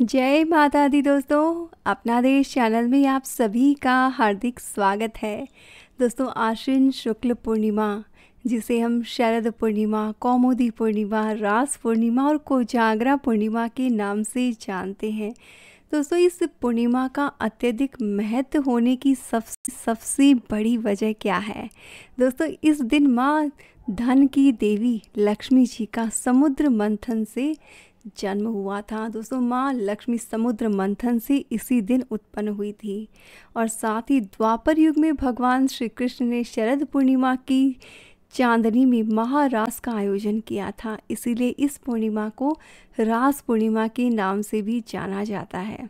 जय माता दी दोस्तों, अपना देश चैनल में आप सभी का हार्दिक स्वागत है। दोस्तों, आश्विन शुक्ल पूर्णिमा, जिसे हम शरद पूर्णिमा, कौमुदी पूर्णिमा, रास पूर्णिमा और कोजागरा पूर्णिमा के नाम से जानते हैं। दोस्तों, इस पूर्णिमा का अत्यधिक महत्व होने की सबसे बड़ी वजह क्या है? दोस्तों, इस दिन माँ धन की देवी लक्ष्मी जी का समुद्र मंथन से जन्म हुआ था। दोस्तों, माँ लक्ष्मी समुद्र मंथन से इसी दिन उत्पन्न हुई थी। और साथ ही द्वापर युग में भगवान श्री कृष्ण ने शरद पूर्णिमा की चांदनी में महारास का आयोजन किया था। इसीलिए इस पूर्णिमा को रास पूर्णिमा के नाम से भी जाना जाता है।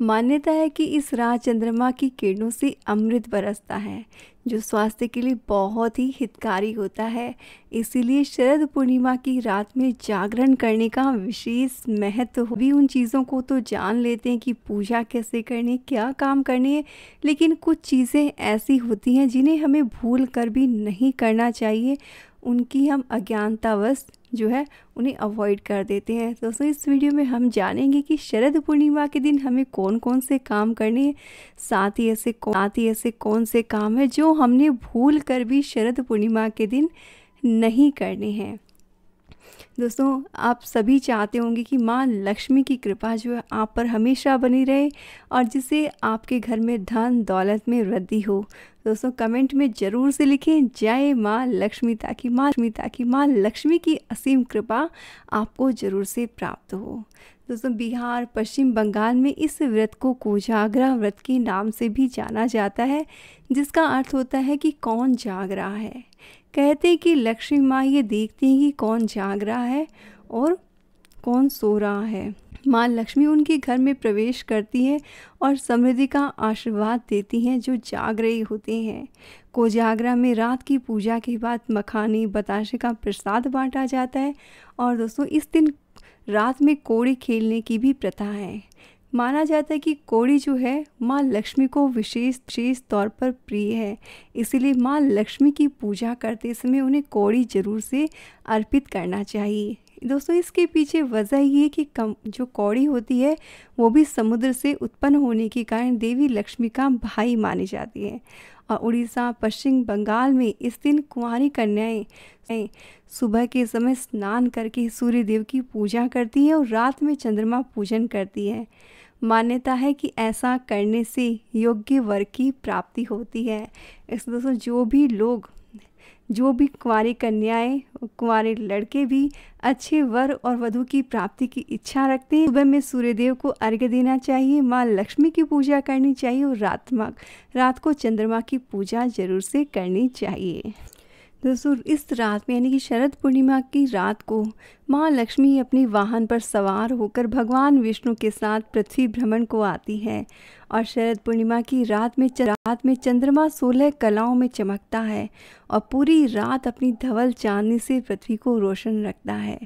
मान्यता है कि इस रात चंद्रमा की किरणों से अमृत बरसता है, जो स्वास्थ्य के लिए बहुत ही हितकारी होता है। इसीलिए शरद पूर्णिमा की रात में जागरण करने का विशेष महत्व हो। भी उन चीज़ों को तो जान लेते हैं कि पूजा कैसे करनी, क्या काम करने है, लेकिन कुछ चीज़ें ऐसी होती हैं जिन्हें हमें भूल कर भी नहीं करना चाहिए। उनकी हम अज्ञानतावश जो है उन्हें अवॉइड कर देते हैं। दोस्तों, इस वीडियो में हम जानेंगे कि शरद पूर्णिमा के दिन हमें कौन कौन से काम करने हैं, साथ ही ऐसे कौन से काम हैं जो हमने भूल कर भी शरद पूर्णिमा के दिन नहीं करने हैं। दोस्तों, आप सभी चाहते होंगे कि माँ लक्ष्मी की कृपा जो है आप पर हमेशा बनी रहे और जिससे आपके घर में धन दौलत में वृद्धि हो। दोस्तों, कमेंट में ज़रूर से लिखें जय माँ लक्ष्मी, ताकि माँ लक्ष्मी की असीम कृपा आपको ज़रूर से प्राप्त हो। दोस्तों, बिहार, पश्चिम बंगाल में इस व्रत को कोजागरा व्रत के नाम से भी जाना जाता है, जिसका अर्थ होता है कि कौन जाग रहा है। कहते हैं कि लक्ष्मी माँ ये देखती हैं कि कौन जाग रहा है और कौन सो रहा है। माँ लक्ष्मी उनके घर में प्रवेश करती है और समृद्धि का आशीर्वाद देती हैं जो जाग रहे होते हैं। कोजागरा में रात की पूजा के बाद मखाने बताशे का प्रसाद बांटा जाता है। और दोस्तों, इस दिन रात में कौड़ी खेलने की भी प्रथा है। माना जाता है कि कौड़ी जो है माँ लक्ष्मी को विशेष तौर पर प्रिय है। इसीलिए माँ लक्ष्मी की पूजा करते समय उन्हें कौड़ी जरूर से अर्पित करना चाहिए। दोस्तों, इसके पीछे वजह ये है कि जो कौड़ी होती है वो भी समुद्र से उत्पन्न होने के कारण देवी लक्ष्मी का भाई मानी जाती है। और उड़ीसा, पश्चिम बंगाल में इस दिन कुंवारी कन्याएं सुबह के समय स्नान करके सूर्य देव की पूजा करती हैं और रात में चंद्रमा पूजन करती हैं। मान्यता है कि ऐसा करने से योग्य वर की प्राप्ति होती है। इस दोस्तों, जो भी कुंवारी कन्याएं, कुंवारे लड़के भी अच्छे वर और वधू की प्राप्ति की इच्छा रखते हैं, सुबह में सूर्यदेव को अर्घ्य देना चाहिए, माँ लक्ष्मी की पूजा करनी चाहिए और रात को चंद्रमा की पूजा जरूर से करनी चाहिए। दोस्तों, इस रात में यानी कि शरद पूर्णिमा की रात को माँ लक्ष्मी अपने वाहन पर सवार होकर भगवान विष्णु के साथ पृथ्वी भ्रमण को आती है। और शरद पूर्णिमा की रात में चंद्रमा 16 कलाओं में चमकता है और पूरी रात अपनी धवल चांदनी से पृथ्वी को रोशन रखता है।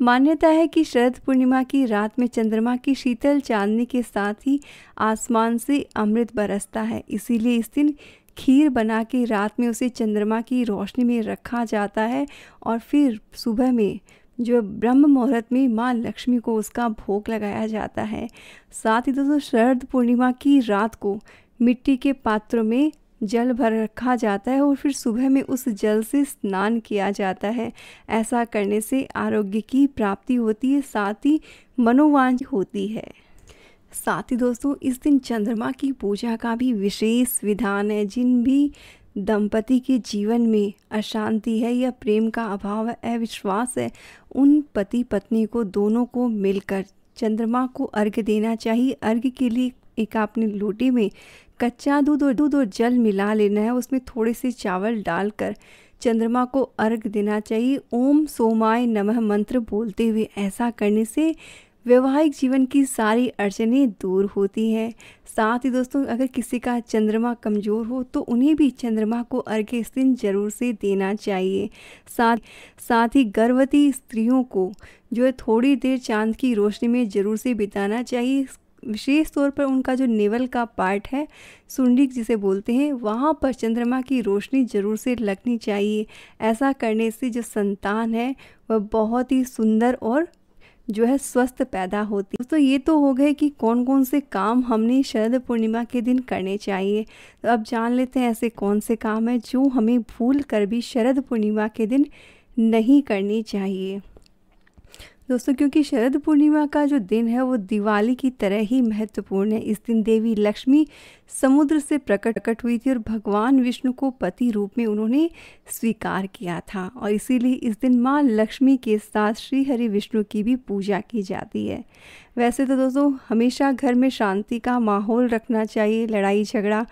मान्यता है कि शरद पूर्णिमा की रात में चंद्रमा की शीतल चांदनी के साथ ही आसमान से अमृत बरसता है। इसीलिए इस दिन खीर बना के रात में उसे चंद्रमा की रोशनी में रखा जाता है और फिर सुबह में जो ब्रह्म मुहूर्त में माँ लक्ष्मी को उसका भोग लगाया जाता है। साथ ही दोस्तों, शरद पूर्णिमा की रात को मिट्टी के पात्रों में जल भर रखा जाता है और फिर सुबह में उस जल से स्नान किया जाता है। ऐसा करने से आरोग्य की प्राप्ति होती है, साथ ही मनोवांछा होती है। साथ ही दोस्तों, इस दिन चंद्रमा की पूजा का भी विशेष विधान है। जिन भी दंपति के जीवन में अशांति है या प्रेम का अभाव है, अविश्वास है, उन पति पत्नी को दोनों को मिलकर चंद्रमा को अर्घ्य देना चाहिए। अर्घ्य के लिए एक आपने लोटे में कच्चा दूध और जल मिला लेना है। उसमें थोड़े से चावल डालकर चंद्रमा को अर्घ्य देना चाहिए। ओम सोमाय नमः मंत्र बोलते हुए। ऐसा करने से वैवाहिक जीवन की सारी अड़चनें दूर होती हैं। साथ ही दोस्तों, अगर किसी का चंद्रमा कमज़ोर हो तो उन्हें भी चंद्रमा को अर्घ्य इस दिन जरूर से देना चाहिए। साथ ही गर्भवती स्त्रियों को जो है थोड़ी देर चांद की रोशनी में ज़रूर से बिताना चाहिए। विशेष तौर पर उनका जो नेवल का पार्ट है, सुंडी जिसे बोलते हैं, वहाँ पर चंद्रमा की रोशनी ज़रूर से लगनी चाहिए। ऐसा करने से जो संतान है वह बहुत ही सुंदर और जो है स्वस्थ पैदा होती है। दोस्तों ये तो हो गए कि कौन कौन से काम हमने शरद पूर्णिमा के दिन करने चाहिए। तो अब जान लेते हैं ऐसे कौन से काम हैं जो हमें भूल कर भी शरद पूर्णिमा के दिन नहीं करनी चाहिए। दोस्तों क्योंकि शरद पूर्णिमा का जो दिन है वो दिवाली की तरह ही महत्वपूर्ण है। इस दिन देवी लक्ष्मी समुद्र से प्रकट हुई थी और भगवान विष्णु को पति रूप में उन्होंने स्वीकार किया था, और इसीलिए इस दिन माँ लक्ष्मी के साथ श्री हरि विष्णु की भी पूजा की जाती है। वैसे तो दोस्तों हमेशा घर में शांति का माहौल रखना चाहिए, लड़ाई झगड़ा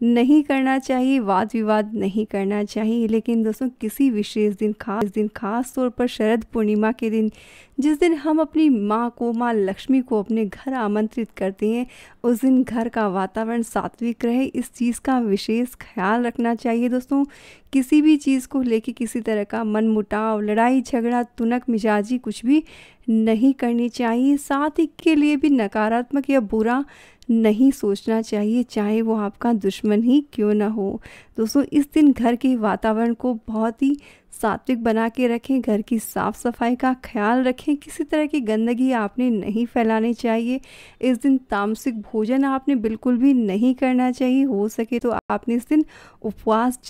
नहीं करना चाहिए, वाद विवाद नहीं करना चाहिए, लेकिन दोस्तों किसी विशेष दिन खास तौर पर शरद पूर्णिमा के दिन जिस दिन हम अपनी माँ को, माँ लक्ष्मी को अपने घर आमंत्रित करते हैं, उस दिन घर का वातावरण सात्विक रहे, इस चीज़ का विशेष ख्याल रखना चाहिए। दोस्तों किसी भी चीज़ को लेके किसी तरह का मनमुटाव, लड़ाई झगड़ा, तुनक मिजाजी कुछ भी नहीं करनी चाहिए। साथ ही के लिए भी नकारात्मक या बुरा नहीं सोचना चाहिए, चाहे वो आपका दुश्मन ही क्यों ना हो। दोस्तों इस दिन घर के वातावरण को बहुत ही सात्विक बना के रखें, घर की साफ़ सफाई का ख्याल रखें, किसी तरह की गंदगी आपने नहीं फैलानी चाहिए। इस दिन तामसिक भोजन आपने बिल्कुल भी नहीं करना चाहिए। हो सके तो आपने इस दिन उपवास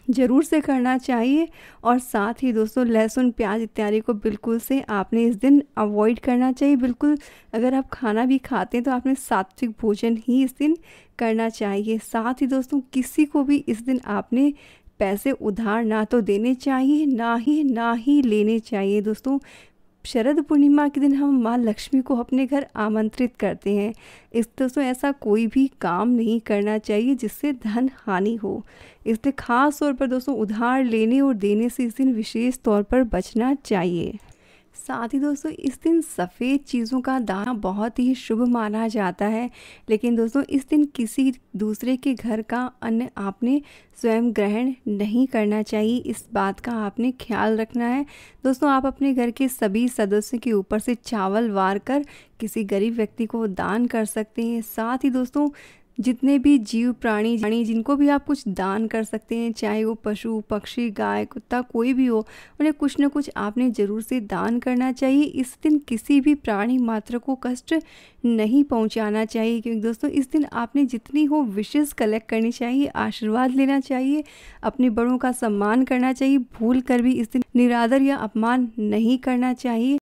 ज़रूर से करना चाहिए, और साथ ही दोस्तों लहसुन प्याज इत्यादि को बिल्कुल से आपने इस दिन अवॉइड करना चाहिए। बिल्कुल अगर आप खाना भी खाते हैं तो आपने सात्विक भोजन ही इस दिन करना चाहिए। साथ ही दोस्तों किसी को भी इस दिन आपने पैसे उधार ना तो देने चाहिए, ना ही लेने चाहिए। दोस्तों शरद पूर्णिमा के दिन हम माँ लक्ष्मी को अपने घर आमंत्रित करते हैं। इस दोस्तों ऐसा कोई भी काम नहीं करना चाहिए जिससे धन हानि हो। इसलिए ख़ास तौर पर दोस्तों उधार लेने और देने से इस दिन विशेष तौर पर बचना चाहिए। साथ ही दोस्तों इस दिन सफ़ेद चीज़ों का दान बहुत ही शुभ माना जाता है, लेकिन दोस्तों इस दिन किसी दूसरे के घर का अन्न आपने स्वयं ग्रहण नहीं करना चाहिए। इस बात का आपने ख्याल रखना है। दोस्तों आप अपने घर के सभी सदस्यों के ऊपर से चावल वार कर किसी गरीब व्यक्ति को दान कर सकते हैं। साथ ही दोस्तों जितने भी जीव प्राणी जिनको भी आप कुछ दान कर सकते हैं, चाहे वो पशु पक्षी गाय कुत्ता कोई भी हो, उन्हें कुछ न कुछ आपने ज़रूर से दान करना चाहिए। इस दिन किसी भी प्राणी मात्र को कष्ट नहीं पहुंचाना चाहिए, क्योंकि दोस्तों इस दिन आपने जितनी हो विशेष कलेक्ट करनी चाहिए, आशीर्वाद लेना चाहिए, अपने बड़ों का सम्मान करना चाहिए। भूल कर भी इस दिन निरादर या अपमान नहीं करना चाहिए।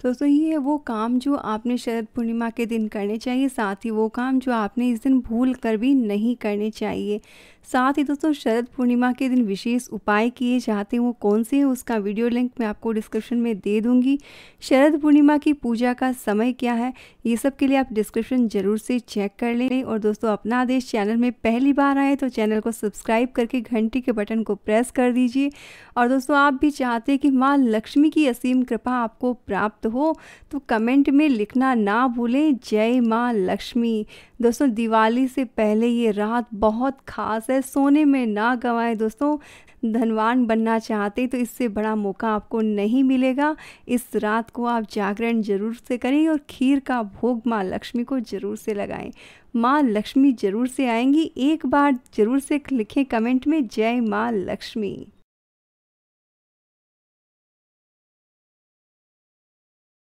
दोस्तों ये है वो काम जो आपने शरद पूर्णिमा के दिन करने चाहिए, साथ ही वो काम जो आपने इस दिन भूल कर भी नहीं करने चाहिए। साथ ही दोस्तों शरद पूर्णिमा के दिन विशेष उपाय किए जाते हैं, वो कौन से हैं उसका वीडियो लिंक मैं आपको डिस्क्रिप्शन में दे दूंगी। शरद पूर्णिमा की पूजा का समय क्या है ये सब के लिए आप डिस्क्रिप्शन ज़रूर से चेक कर लें। और दोस्तों अपना देश चैनल में पहली बार आए तो चैनल को सब्सक्राइब करके घंटी के बटन को प्रेस कर दीजिए। और दोस्तों आप भी चाहते हैं कि माँ लक्ष्मी की असीम कृपा आपको प्राप्त हो तो कमेंट में लिखना ना भूलें, जय माँ लक्ष्मी। दोस्तों दिवाली से पहले ये रात बहुत खास है, सोने में ना गंवाएं। दोस्तों धनवान बनना चाहते तो इससे बड़ा मौका आपको नहीं मिलेगा। इस रात को आप जागरण जरूर से करें और खीर का भोग माँ लक्ष्मी को जरूर से लगाएं। माँ लक्ष्मी जरूर से आएंगी। एक बार जरूर से लिखें कमेंट में, जय माँ लक्ष्मी।